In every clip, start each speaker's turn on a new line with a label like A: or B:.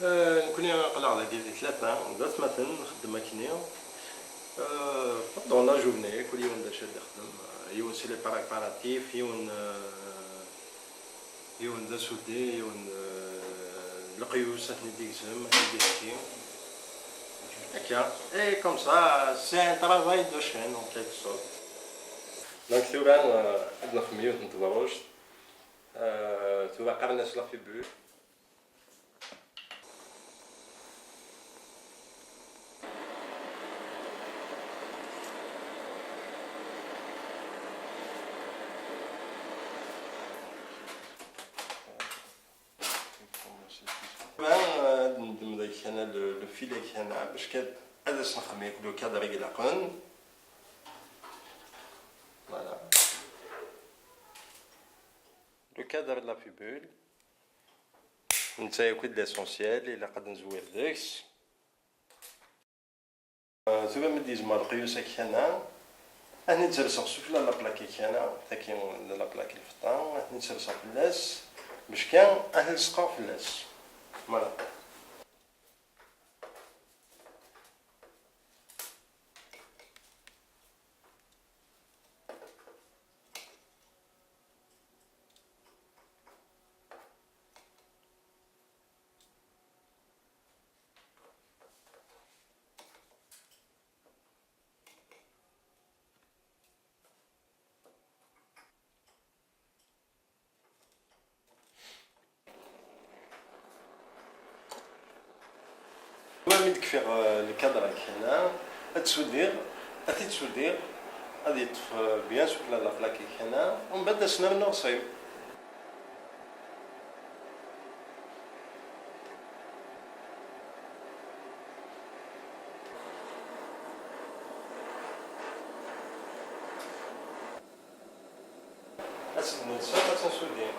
A: نكون نقلع على ديال ثلاثة مثلا نخدم ماكينية دون لا جورني كل يوم باش نخدم يوم سي لي بريباراتيف يوم دا سودي يوم القيوس نديكسم نديكسي هكا اي كوم سا سي ان طرافاي دو شين اون كيلك سورت دونك ثوبان عندنا خميوت نتبروش ثوبا قرناس لا فيبول ندم داك انا لو فيلي كان باش كان هذا نخمي لو كادر يقلقن فوالا لو كادر لا فيبول نتايا كل ليسونسيال الا قد نزوير داكس تبا مديز مال القيوس كان هاني نترسق سفلا لا بلاكي كان تاكي لا بلاكي الفطان هاني نترسق فلاس باش كان اهل سقا فلاس فوالا من تكفي الكادر هنا تسودير تسودير غادي يطف بيان سوبلا لا بلاكي هنا ومن بعد دسنا منو غصيب اسدنا الساعه تنسودين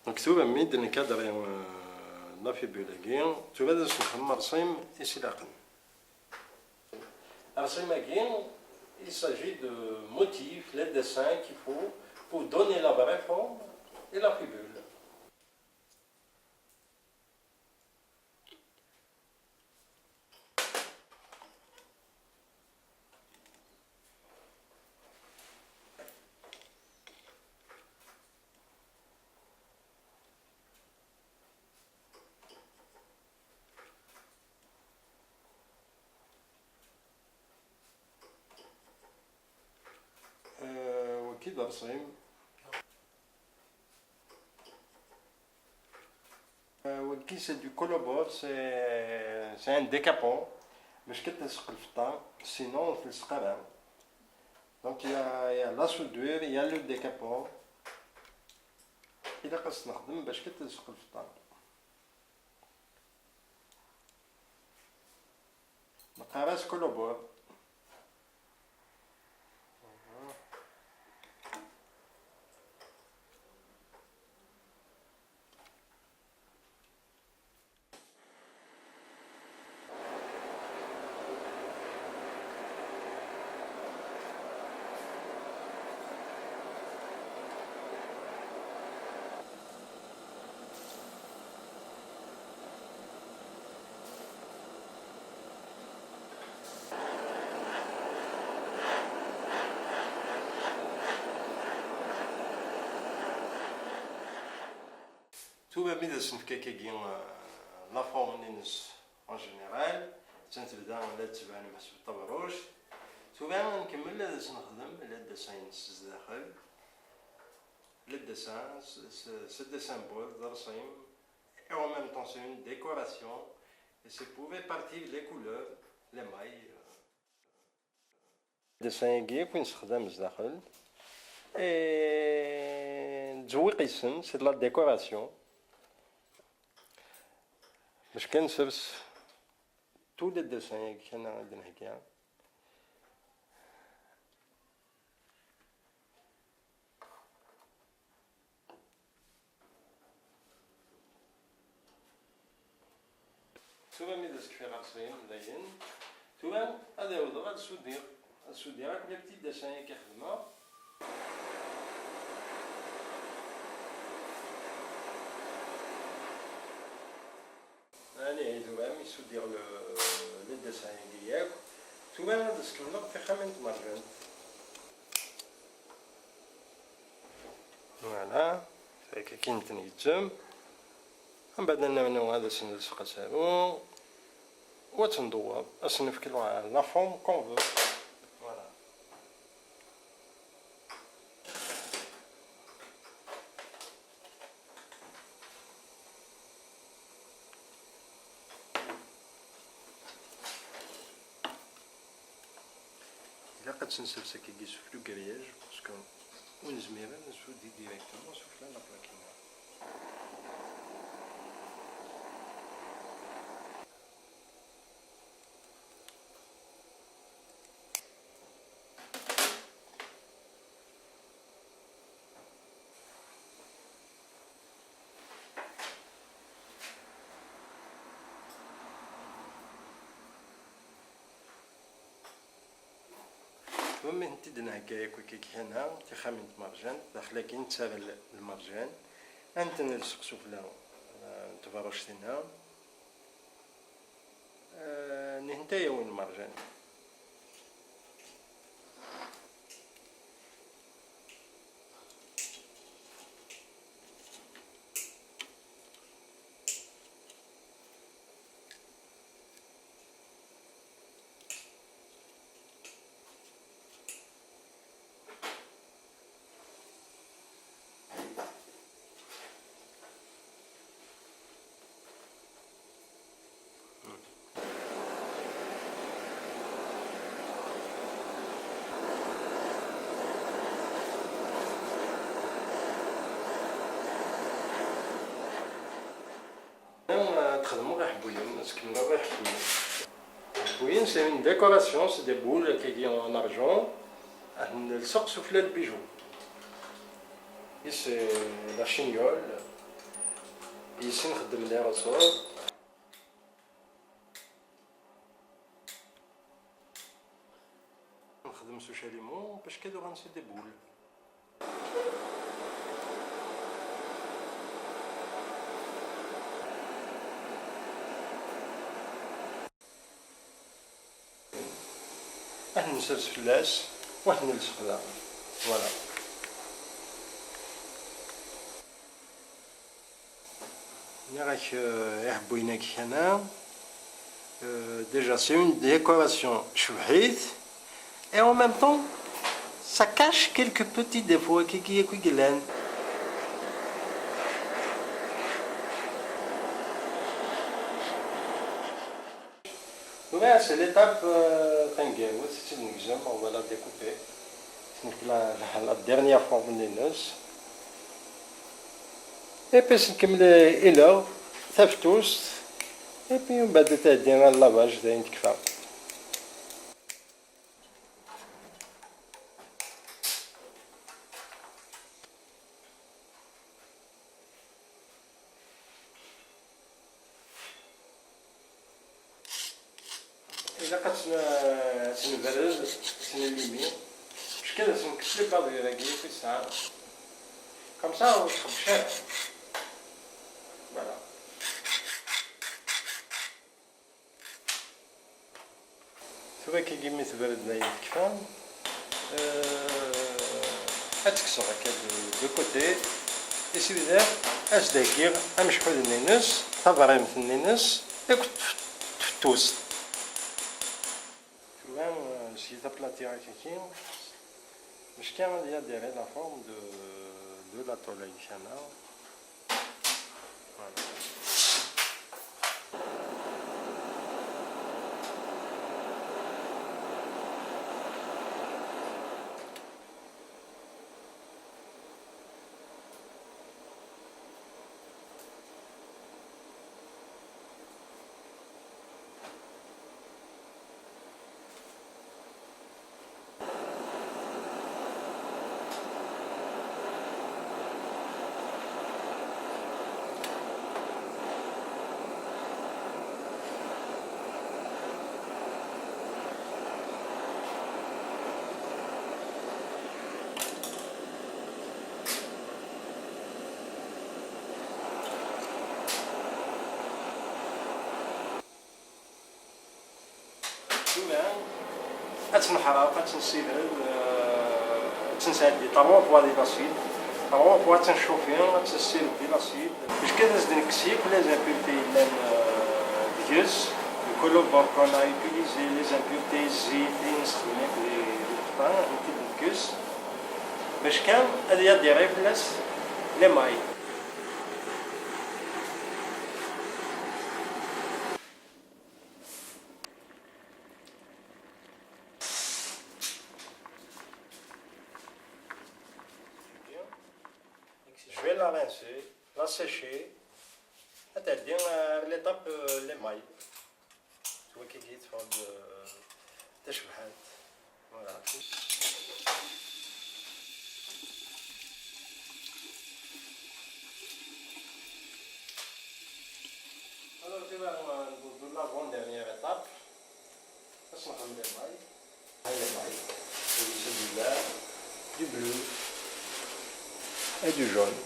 A: مكتوب ميد نكادر لا في بولاكين تبدا نخمم رسيم إسلاقن رسيماكين il s'agit de motifs, les dessins qu'il faut pour donner la vraie forme et la fibule. كي رسيم وكي سي دو كولوبور سي ان ديكابون باش كتلصق الفطان سينون تلصق راه دونك يا لا سودور يا لو ديكابون الا قصت نخدم باش كتلصق الفطان مقراس كولوبور Tout va bien de se faire la forme en général. تنتبدا لا تبان مسؤول طبروش توبا نكمل لا نخدم لا ديساين الداخل لا ديسان سي ديسان بول درسيم et en même temps c'est une décoration et c'est pouvait partir les couleurs les mailles ديسان كيف نستخدم الداخل et تزويق السن سي لا ديكوراسيون باش كنسرس tous les dessins كان عندنا هكا ثم ميدا سكفي غارسين داين ثم هذا يوضع غاد سودير هاك لي بتي داسان كيخدمها هاني ثم يسودير لي داسان ديالك ثم هذا سكنلق في خامنة مرجان فوالا هكا كاين تنيتم من بعد نعملو هذا سنلصق سالو وتندوب أصنفك لا فورم كون فو فوالا إلا قد تنسلسك كي سوفلو كرياج باسكو وين زميرا نسودي ديريكتومون سوفلا لا بلاكينا ومن انت دنا هكايا كي هنا تخمنت مرجان داخله كاين تسال المرجان انت نلصق سفلا تفرشتنا نهنتايا وين المرجان تخدمو غير حبويين نسكنو غير حبويين حبويين سي اون ديكوراسيون سي دي بول كي en argent نلصق سفلى البيجو اي سي لا شينيول يسي نخدم ليها راسور نخدم سو شاليمون باش كادو غنسي دي بول واحد نسرس فلاس واحد نلصق ذا فوالا راك يحبوينك هنا déjà c'est une décoration chouette et en même temps ça cache quelques petits défauts qui est c'est l'étape c'est une examen, on va la découper. Donc la dernière forme des noces. Et puis c'est الى ثفتوس et puis on va تدينا اللافاج داين تكفى. إذا قد سنبرد سنليمي باش كذا سنكسلي بعض يراكي في الساعة كم ساعة وتخبشات فوالا ثم كي كيمي تبرد نايم تكفى هتكسر هكا دو كوتي يسير داك اش داكيغ امشحو النينس تبريمت النينس ياك تفتوس si tu aplatis avec quelqu'un, je tiens à dire la forme de la toile canal. Voilà. تنحرق تنسيبل تنسالي طابور بوا دي لاسيد طابور بوا تنشوفي تنسيل دي لاسيد باش كداز ديك الكسيك ولا زامبيرتي لان ديوز كلو بوركونا يوتيليزي لي زامبيرتي زيتي نستخدم لي القطان نتي الكيس باش كان هذه ديري فلاس لي ماي Je vais la rincer, la sécher, c'est-à-dire l'étape les mailles. Tu vois qu'il faut de تشبحات. Voilà. Alors tu vas dans l'avant-dernière étape. Ça sont comme des mailles. Les mailles. C'est du vert, du bleu et du jaune.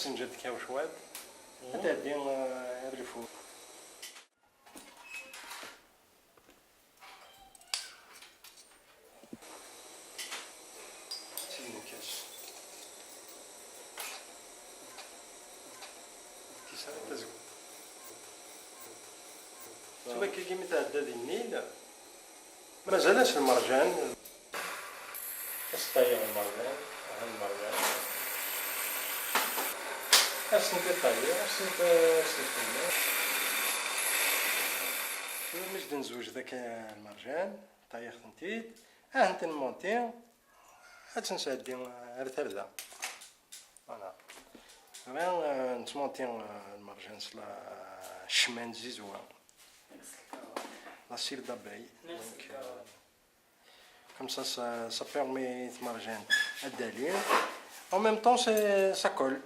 A: تنجد كاو شواد تادي غير الفوق تسيني كاس كيسان تزوج تبا كي متعدى ديال النيل مازالش المرجان كتطيب المرجان أصنف الطريقة أصنف الفنان باش نزوج ذاك المرجان طايح تنتيد انت نمونتي تنسادي غير تردا فوالا غير نتمونتي المرجان صلا الشمان زيزوان لا سير داباي comme ça permet de marger à d'aller en même temps ça colle.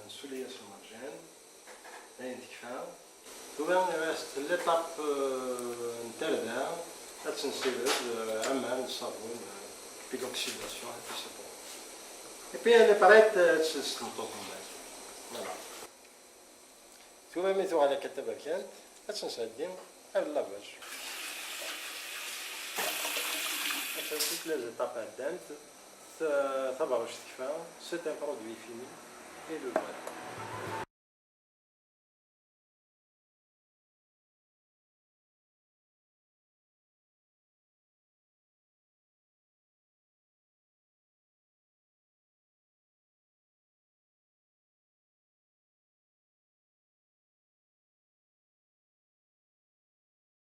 A: نسوليها في المرجان باين تكفى ثم ليطاب نتاردها تنسيبل عمال الصابون بيلوكسيداسيون هادي سي بون اي بي اللي بريت تستمطو من بعد فوالا ثم ميتو على كتابة كانت تنسادي غير لافاج toutes les étapes à dente, ça va rejeter, c'est un produit fini et le boîte.